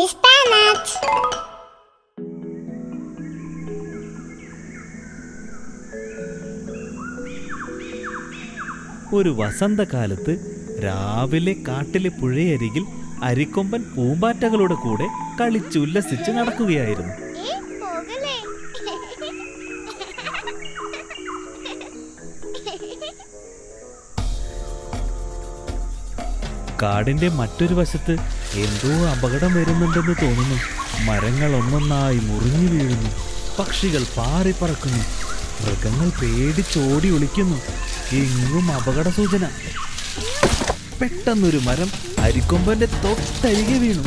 is Planet. ഒരു വസന്തകാലത്ത് രാവിലെ കാട്ടിലെ പുഴയരികിൽ അരിക്കൊമ്പൻ പൂമ്പാറ്റകളുടെ കൂടെ കളിച്ചുല്ലസിച്ച് നടക്കുകയായിരുന്നു. കാടിന്റെ മറ്റൊരു വശത്ത് എന്തോ അപകടം വരുന്നുണ്ടെന്ന് തോന്നുന്നു. മരങ്ങൾ ഒന്നൊന്നായി മുറിഞ്ഞു വീഴുന്നു, പക്ഷികൾ പാറിപ്പറക്കുന്നു, മൃഗങ്ങൾ പേടിച്ചോടി ഒളിക്കുന്നു. എങ്ങും അപകട സൂചന. പെട്ടെന്നൊരു മരം അരിക്കൊമ്പന്റെ തൊട്ടരികെ വീണു.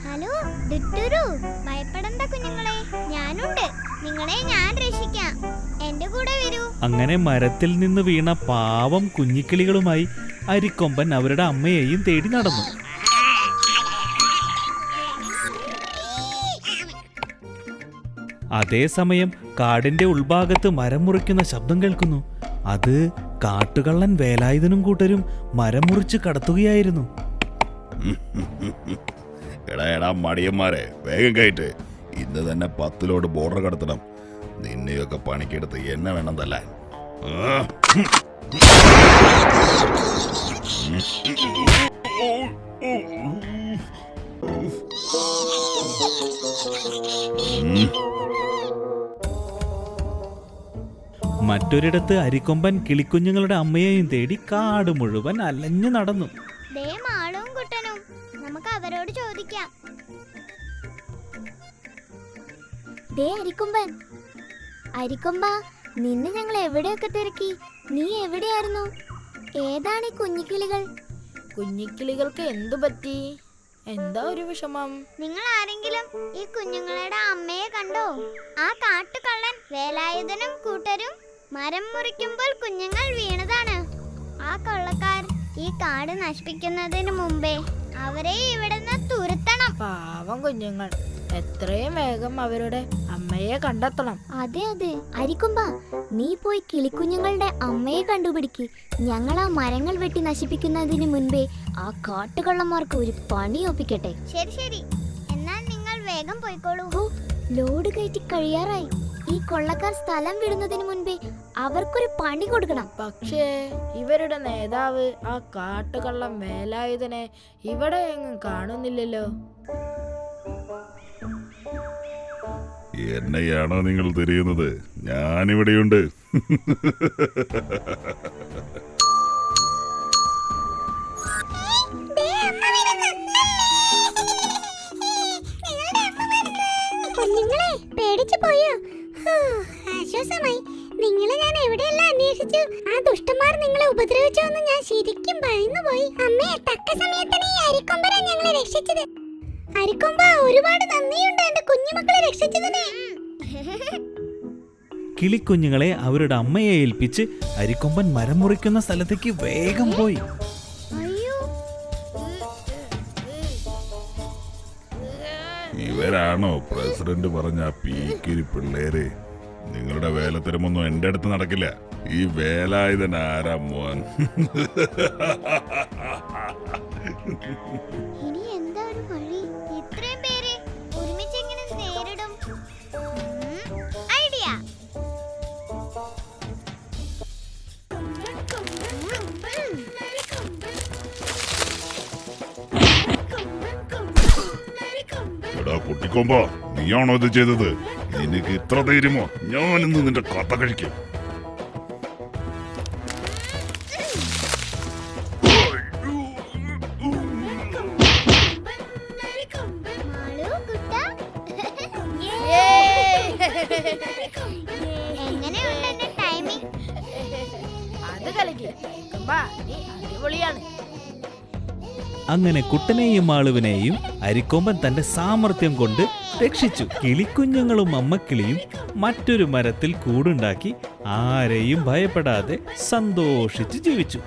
ഹലോ ദിട്ടുരു, ഭയപ്പെടണ്ട കുഞ്ഞുങ്ങളെ, ഞാനുണ്ട്. നിങ്ങളെ ഞാൻ രക്ഷിക്കാം. എന്റെ കൂടെ വരൂ. അങ്ങനെ മരത്തിൽ നിന്ന് വീണ പാവം കുഞ്ഞിക്കിളികളുമായി അരിക്കൊമ്പൻ അവരുടെ അമ്മയെയും തേടി നടന്നു. അതേസമയം കാടിന്റെ ഉൾഭാഗത്ത് മരം മുറിക്കുന്ന ശബ്ദം കേൾക്കുന്നു. അത് കാട്ടുകള്ളൻ വേലായുധനും കൂട്ടരും മരം മുറിച്ച് കടത്തുകയായിരുന്നു. എടാ മടിയന്മാരെ, വേഗം കയറ്റ്. ഇന്ന് തന്നെ 10 ലോഡ് ബോർഡർ കടത്തണം. നിന്നെയൊക്കെ പണിക്കെടുത്ത് എന്നെ വേണം തല്ലാൻ. മറ്റൊരിടത്ത് അരിക്കൊമ്പൻ കിളിക്കുഞ്ഞുങ്ങളുടെ അമ്മയെയും തേടി കാട് മുഴുവൻ അലഞ്ഞു നടന്നു. നമുക്ക് അവരോട് ചോദിക്കാം. അരിക്കൊമ്പ, നിന്നെ ഞങ്ങൾ എവിടെയൊക്കെ തിരക്കി. നീ എവിടെയായിരുന്നു? ഏതാണ് കുഞ്ഞിക്കിളികൾ? കുഞ്ഞിക്കിളികൾക്ക് എന്തു പറ്റി? എന്താ ഒരു വിഷമം? നിങ്ങൾ ആരെങ്കിലും ഈ കുഞ്ഞുങ്ങളുടെ അമ്മയെ കണ്ടോ? ആ കാട്ടുകള്ളൻ വേലായുധനും കൂട്ടരും മരം മുറിക്കുമ്പോൾ കുഞ്ഞുങ്ങൾ വീണതാണ്. ആ കൊള്ളക്കാർ ഈ കാട് നശിപ്പിക്കുന്നതിന് മുമ്പേ അവരെ ഇവിടുന്ന് തുരത്തണം. പാവം കുഞ്ഞുങ്ങൾ, എത്രയും വേഗം അവരുടെ അമ്മയെ കണ്ടെത്തണം. അതെ അതെ, അരിക്കൊമ്പ, നീ പോയി കിളിക്കുഞ്ഞുങ്ങളുടെ അമ്മയെ കണ്ടുപിടിക്ക്. ഞങ്ങൾ ആ മരങ്ങൾ വെട്ടി നശിപ്പിക്കുന്നതിന് മുൻപേ ആ കാട്ടുകള്ളന്മാർക്ക് ഒരു പണി ഒപ്പിക്കട്ടെ. ശരി ശരി, എന്നാൽ നിങ്ങൾ വേഗം പോയിക്കോളൂ. ലോഡ് കയറ്റി കഴിയാറായി. ഈ കൊള്ളക്കാർ സ്ഥലം വിടുന്നതിന് മുൻപേ അവർക്കൊരു പണി കൊടുക്കണം. പക്ഷേ ഇവരുടെ നേതാവ് ആ കാട്ടുകള്ളം വേലായുധനെ ഇവിടെ എങ്ങും കാണുന്നില്ലല്ലോ. എന്നെയാണോ നിങ്ങൾ തിരിയുന്നത്? ഞാനിവിടെയുണ്ട്. കുഞ്ഞുങ്ങളെ, പേടിച്ചു പോയോ? ആശ്വാസമായി. നിങ്ങളെ ഞാൻ എവിടെയല്ല അന്വേഷിച്ചു. ആ ദുഷ്ടന്മാർ നിങ്ങളെ ഉപദ്രവിച്ചോ എന്ന് ഞാൻ ശരിക്കും ഭയന്നു പോയി. അമ്മേ, തക്ക സമയത്തിന് ഈ അരിക്കൊമ്പനെ ഞങ്ങളെ രക്ഷിച്ചത്. അരിക്കൊമ്പ, ഒരുപാട് നന്ദിയുണ്ട് എന്റെ കുഞ്ഞുമക്കളെ രക്ഷിച്ചതിന്. കിളിക്കുഞ്ഞുങ്ങളെ അവരുടെ അമ്മയെ ഏൽപ്പിച്ച് അരിക്കൊമ്പൻ മരം മുറിക്കുന്ന സ്ഥലത്തേക്ക് വേഗം പോയി. ഇവരാണോ പ്രസിഡന്റ് പറഞ്ഞ പീക്കിരി പിള്ളേര്? നിങ്ങളുടെ വേലത്തരമൊന്നും എന്റെ അടുത്ത് നടക്കില്ല. ഈ വേലായുധൻ ആരാ മോൻ? ഇനി എന്താ ഒരു വഴി? ഇത്രയും പേരെ ഒരുമിച്ച് എങ്ങനെ നേരിടും? ഐഡിയ. എടാ കുട്ടിക്കൊമ്പോ, നീയാണോ ഇത് ചെയ്തത്? നിനക്ക് ഇത്ര ധൈര്യമോ? ഞാനിന്ന് നിന്റെ കഥ കഴിക്കും. അങ്ങനെ കുട്ടനെയും മാളുവിനെയും അരിക്കൊമ്പൻ തന്റെ സാമർത്ഥ്യം കൊണ്ട് രക്ഷിച്ചു. കിളിക്കുഞ്ഞുങ്ങളും അമ്മക്കിളിയും മറ്റൊരു മരത്തിൽ കൂടുണ്ടാക്കി ആരെയും ഭയപ്പെടാതെ സന്തോഷിച്ച് ജീവിച്ചു.